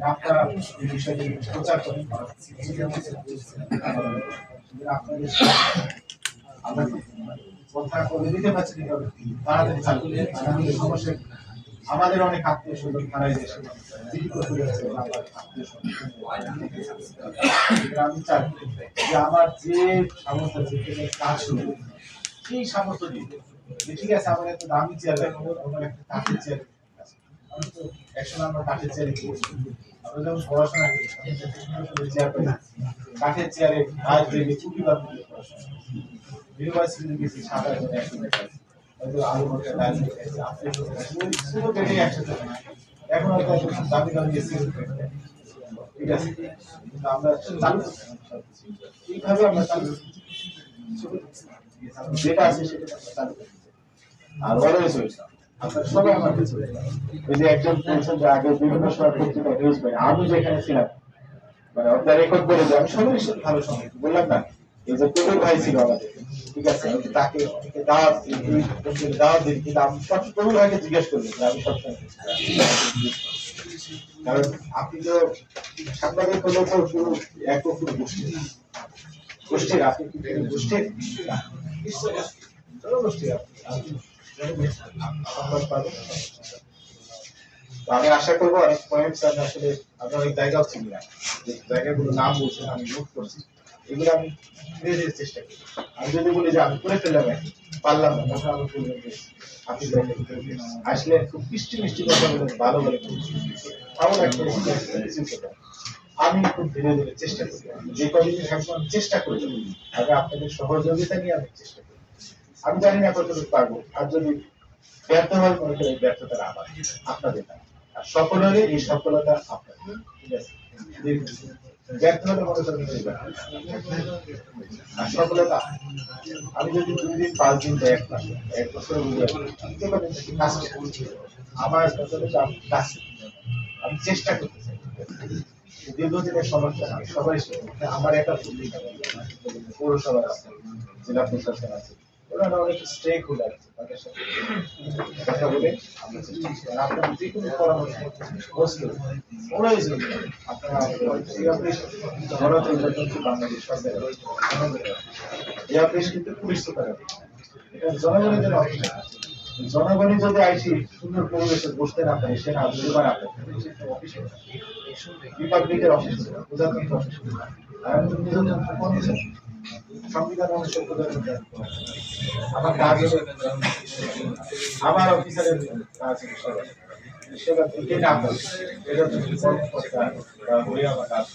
আপনারা এই বিষয়টি প্রচার করেন আপনাদের আমরা কথা বলে দিতে পারছি তাড়াতাড়ি চালু আমাদের সমস্যা আমাদের অনেক আত্মীয় স্বজন হারাই দেশে আমি চাই যে আমার যে সামর্থ্য কাজ শুরু সেই সামর্থ্য দিতে ঠিক আছে আমার একটা দামি চেয়ার আমার একটা কাঠের চেয়ার আমি তো একসময় আমরা কাঠের চেয়ারে আমরা যখন পড়াশোনা চেয়ার পাই কাঠের চেয়ারে হাত দিয়ে চুপি বা ইউনিভার্সিটি গেছি সাঁতার করে হয়তো আলু মশলা ডাল শুধু পেটে একসাথে এখন হয়তো দামি দামি গেছি ঠিক আছে কিন্তু আমরা চালু এইভাবে আমরা চালু যেটা আছে সেটা চালু আর অলওয়েজ হয়েছে আপনার সবাই আমার কাছে ওই যে একজন বলছেন যে আগে বিভিন্ন সময় পত্রিকা নিউজ পাই আমি যেখানে ছিলাম মানে আপনার রেকর্ড করে যে আমি সবাই সাথে ভালো সময় বললাম না এই যে প্রবীর ভাই ছিল আমাদের ঠিক আছে তাকে দাওয়াত দিই কিন্তু আমি সব প্রবীর ভাইকে জিজ্ঞেস করবেন যে আমি সবসময় কারণ আপনি তো সাংবাদিক হলো তো পুরো এক পুরো গোষ্ঠীর আপনি গোষ্ঠীর গোষ্ঠী আমি আশা করবো অনেক পয়েন্টস আমি আসলে আপনার অনেক জায়গাও চিনি না যে জায়গাগুলো নাম বলছেন আমি নোট করছি এগুলো আমি ধীরে ধীরে চেষ্টা করি আমি যদি বলি যে আমি করে ফেললাম পারলাম না তখন আমি বলবেন যে আপনি আসলে খুব মিষ্টি মিষ্টি কথা বলে ভালো বলে এমন একটা আমি খুব ধীরে ধীরে চেষ্টা করি যে কদিন থাকবো আমি চেষ্টা করি আগে আপনাদের সহযোগিতা নিয়ে আমি চেষ্টা করি আমি জানি না কতটুকু পারবো আর যদি ব্যর্থ হয় মনে করি ব্যর্থতার আবার আপনাদের আর সফল হলে এই সফলতা আপনাদের ঠিক আছে ব্যর্থ হলে মনে করেন আর সফলতা আমি যদি 2 দিন 5 দিন 1 মাস 1 বছর আমার আমি চেষ্টা করতে চাই দীর্ঘদিনের সমস্যা আমি সবাই আমার একটা পৌরসভা আছে জেলা প্রশাসন আছে ওরা অনেক স্টেক হোল্ডার আছে তাদের সাথে কথা বলে আমরা চেষ্টা করি আপনার যে কোনো পরামর্শ ওরাই আপনারা গণতন্ত্র বাংলাদেশ সরকার এই অফিস কিন্তু পুলিশ সুপার এটা জনগণের জন্য অফিস জনগণই যদি আইসি সুন্দর পরিবেশে বসতে না পারে সে না দুবার অফিস রিপাবলিকের অফিস প্রজাতন্ত্র অফিস আর আমি সংবিধান অনুসারে আমার কাজ আমার অফিসারের কাজ সেটা থেকে না করে এটা কর্মকর্তা বা হয়ে আমার কাজ